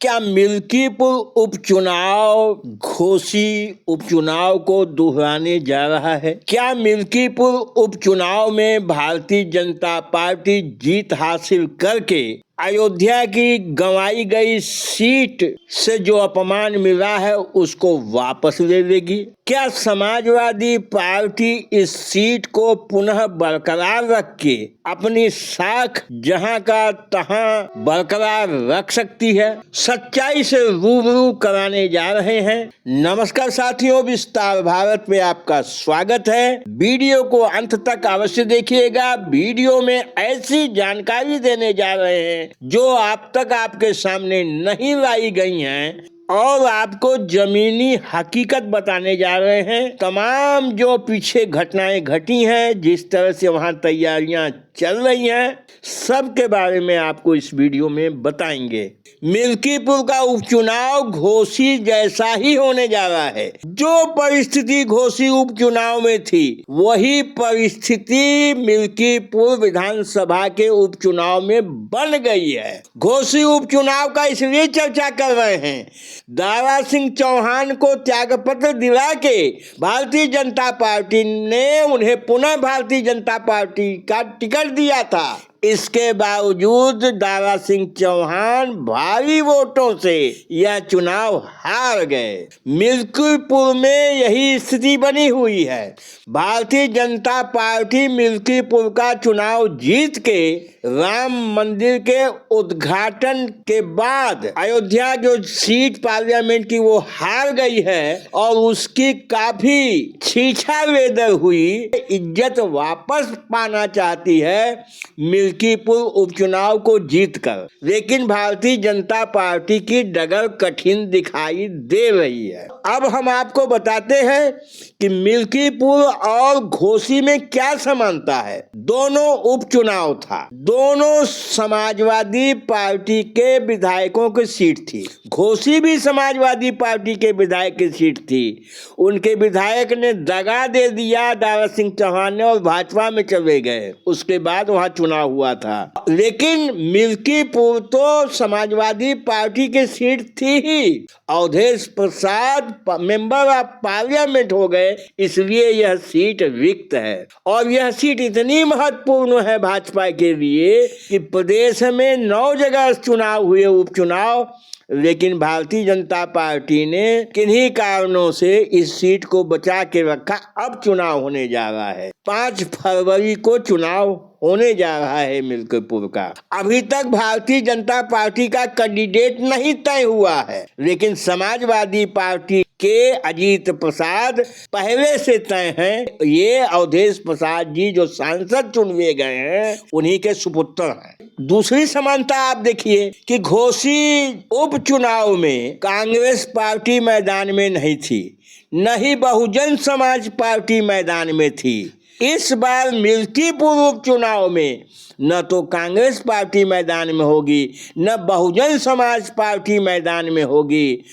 क्या मिल्कीपुर उपचुनाव घोसी उपचुनाव को दोहराने जा रहा है? क्या मिल्कीपुर उपचुनाव में भारतीय जनता पार्टी जीत हासिल करके अयोध्या की गंवाई गई सीट से जो अपमान मिला है उसको वापस ले लेगी? क्या समाजवादी पार्टी इस सीट को पुनः बरकरार रख के अपनी साख जहां का तहां बरकरार रख सकती है? सच्चाई से रूबरू कराने जा रहे हैं। नमस्कार साथियों, विस्तार भारत में आपका स्वागत है। वीडियो को अंत तक अवश्य देखिएगा। वीडियो में ऐसी जानकारी देने जा रहे हैं जो आप तक आपके सामने नहीं लाई गई हैं और आपको जमीनी हकीकत बताने जा रहे हैं। तमाम जो पीछे घटनाएं घटी हैं, जिस तरह से वहां तैयारियां चल रही हैं, सब के बारे में आपको इस वीडियो में बताएंगे। मिल्कीपुर का उपचुनाव घोसी जैसा ही होने जा रहा है। जो परिस्थिति घोसी उपचुनाव में थी वही परिस्थिति मिल्कीपुर विधानसभा के उपचुनाव में बन गई है। घोसी उपचुनाव का इसलिए चर्चा कर रहे हैं, दारा सिंह चौहान को त्यागपत्र दिला के भारतीय जनता पार्टी ने उन्हें पुनः भारतीय जनता पार्टी का टिकट दिया था। इसके बावजूद दारा सिंह चौहान भारी वोटों से यह चुनाव हार गए। मिल्कीपुर में यही स्थिति बनी हुई है। भारतीय जनता पार्टी मिल्कीपुर का चुनाव जीत के राम मंदिर के उद्घाटन के बाद अयोध्या जो सीट पार्लियामेंट की वो हार गई है और उसकी काफी छीछा वेदर हुई। इज्जत वापस पाना चाहती है मिल्कीपुर उपचुनाव को जीतकर, लेकिन भारतीय जनता पार्टी की डगर कठिन दिखाई दे रही है। अब हम आपको बताते हैं कि मिल्कीपुर और घोसी में क्या समानता है। दोनों उपचुनाव था, दोनों समाजवादी पार्टी के विधायकों की सीट थी। घोसी भी समाजवादी पार्टी के विधायक की सीट थी। उनके विधायक ने दगा दे दिया दारा सिंह चौहान ने और भाजपा में चले गए। उसके बाद वहां चुनाव हुआ था। लेकिन मिल्कीपुर तो समाजवादी पार्टी की सीट थी ही। Awadhesh Prasad member of parliament हो गए, इसलिए यह सीट रिक्त है। और यह सीट इतनी महत्वपूर्ण है भाजपा के लिए कि प्रदेश में 9 जगह चुनाव हुए, उपचुनाव, लेकिन भारतीय जनता पार्टी ने किन्हीं कारणों से इस सीट को बचा के रखा। अब चुनाव होने जा रहा है। 5 फरवरी को चुनाव होने जा रहा है मिल्कीपुर का। अभी तक भारतीय जनता पार्टी का कैंडिडेट नहीं तय हुआ है, लेकिन समाजवादी पार्टी के अजीत प्रसाद पहले से तय हैं। ये अवधेश प्रसाद जी जो सांसद चुने गए हैं उन्हीं के सुपुत्र हैं। दूसरी समानता आप देखिए कि घोसी उपचुनाव में कांग्रेस पार्टी मैदान में नहीं थी, न ही बहुजन समाज पार्टी मैदान में थी। इस बार मिल्कीपुर उपचुनाव में न तो कांग्रेस पार्टी मैदान में होगी, न बहुजन समाज पार्टी मैदान में होगी।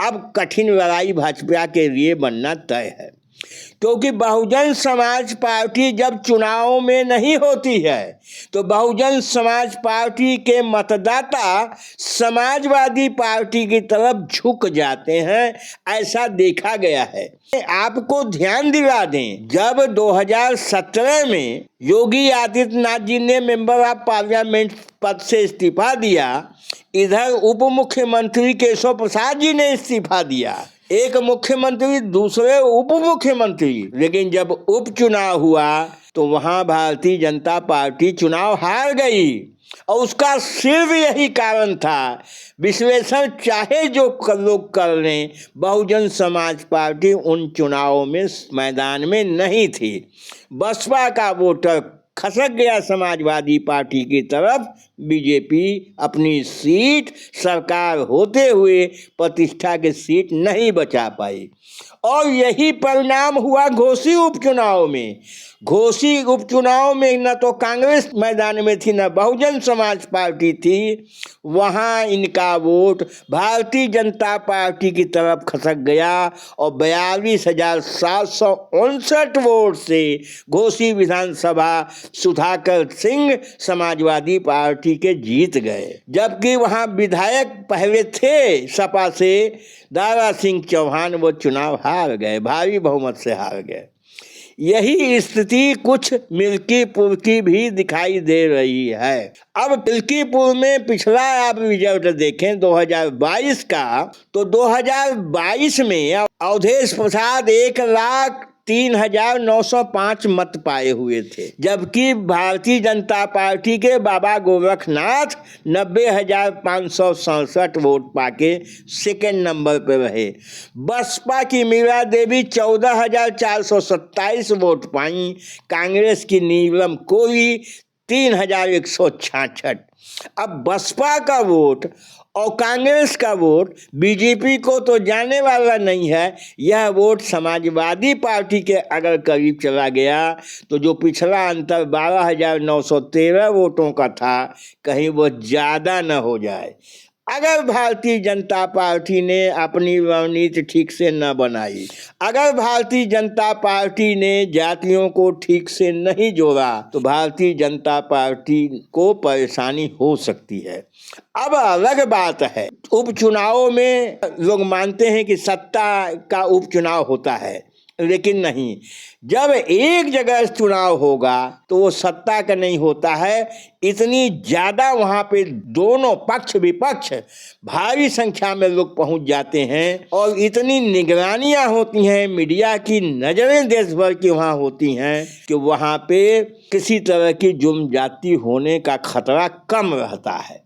अब कठिन लड़ाई भाजपा के लिए बनना तय है, क्योंकि बहुजन समाज पार्टी जब चुनाव में नहीं होती है तो बहुजन समाज पार्टी के मतदाता समाजवादी पार्टी की तरफ झुक जाते हैं। ऐसा देखा गया है। आपको ध्यान दिला दें, जब 2017 में योगी आदित्यनाथ जी ने मेंबर ऑफ पार्लियामेंट पद से इस्तीफा दिया, इधर उप मुख्यमंत्री केशव प्रसाद जी ने इस्तीफा दिया। एक मुख्यमंत्री, दूसरे उप मुख्यमंत्री। लेकिन जब उपचुनाव हुआ तो वहां भारतीय जनता पार्टी चुनाव हार गई और उसका सिर्फ यही कारण था। विश्लेषण चाहे जो लोग कर लें, बहुजन समाज पार्टी उन चुनावों में मैदान में नहीं थी। बसपा का वोटर खसक गया समाजवादी पार्टी की तरफ। बीजेपी अपनी सीट सरकार होते हुए प्रतिष्ठा की सीट नहीं बचा पाई और यही परिणाम हुआ घोसी उपचुनाव में। घोसी उपचुनाव में न तो कांग्रेस मैदान में थी, न बहुजन समाज पार्टी थी। वहां इनका वोट भारतीय जनता पार्टी की तरफ खसक गया और 42,759 वोट से घोसी विधानसभा सुधाकर सिंह समाजवादी पार्टी पार्टी के जीत गए, जबकि वहां विधायक पहले थे सपा से दारा सिंह चौहान, वो चुनाव हार गए, भारी बहुमत से हार गए। यही स्थिति कुछ मिल्कीपुर की भी दिखाई दे रही है। अब मिल्कीपुर में पिछला आप रिजल्ट देखें 2022 का, तो 2022 में अवधेश प्रसाद 1,03,905 मत पाए हुए थे, जबकि भारतीय जनता पार्टी के बाबा गोरखनाथ 90,567 वोट पाके सेकेंड नंबर पर रहे। बसपा की मीरा देवी 14,427 वोट पाई। कांग्रेस की नीलम कोरी 3,166। अब बसपा का वोट और कांग्रेस का वोट बीजेपी को तो जाने वाला नहीं है। यह वोट समाजवादी पार्टी के अगर करीब चला गया तो जो पिछला अंतर 12,913 वोटों का था, कहीं वो ज़्यादा न हो जाए। अगर भारतीय जनता पार्टी ने अपनी रणनीति ठीक से न बनाई, अगर भारतीय जनता पार्टी ने जातियों को ठीक से नहीं जोड़ा, तो भारतीय जनता पार्टी को परेशानी हो सकती है। अब अलग बात है, उपचुनाव में लोग मानते हैं कि सत्ता का उपचुनाव होता है, लेकिन नहीं। जब एक जगह चुनाव होगा तो वो सत्ता का नहीं होता है। इतनी ज़्यादा वहाँ पे दोनों पक्ष विपक्ष भारी संख्या में लोग पहुँच जाते हैं और इतनी निगरानियाँ होती हैं, मीडिया की नज़रें देश भर की वहाँ होती हैं कि वहाँ पे किसी तरह की जुर्म जाति होने का खतरा कम रहता है।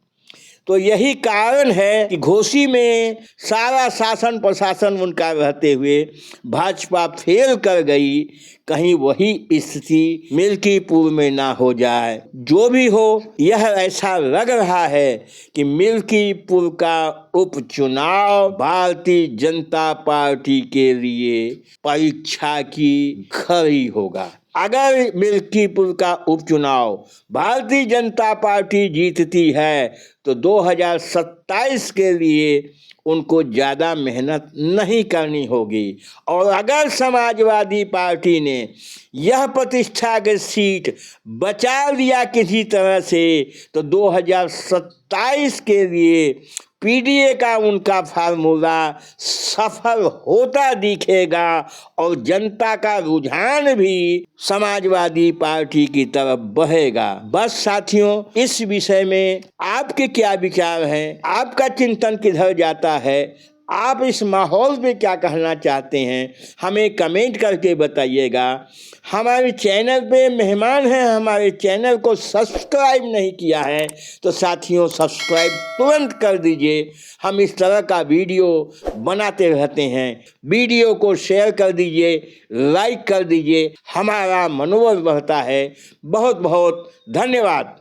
तो यही कारण है कि घोसी में सारा शासन प्रशासन उनका रहते हुए भाजपा फेल कर गई। कहीं वही स्थिति मिल्कीपुर में ना हो जाए। जो भी हो, यह ऐसा लग रहा है कि मिल्कीपुर का उपचुनाव भारतीय जनता पार्टी के लिए परीक्षा की घड़ी होगा। अगर मिल्कीपुर का उपचुनाव भारतीय जनता पार्टी जीतती है तो 2027 के लिए उनको ज़्यादा मेहनत नहीं करनी होगी। और अगर समाजवादी पार्टी ने यह प्रतिष्ठा की सीट बचा लिया किसी तरह से, तो 2027 के लिए पीडीए का उनका फार्मूला सफल होता दिखेगा और जनता का रुझान भी समाजवादी पार्टी की तरफ बहेगा। बस साथियों, इस विषय में आपके क्या विचार हैं? आपका चिंतन किधर जाता है? आप इस माहौल में क्या कहना चाहते हैं? हमें कमेंट करके बताइएगा। हमारे चैनल पे मेहमान हैं, हमारे चैनल को सब्सक्राइब नहीं किया है तो साथियों सब्सक्राइब तुरंत कर दीजिए। हम इस तरह का वीडियो बनाते रहते हैं। वीडियो को शेयर कर दीजिए, लाइक कर दीजिए, हमारा मनोबल बढ़ता है। बहुत बहुत धन्यवाद।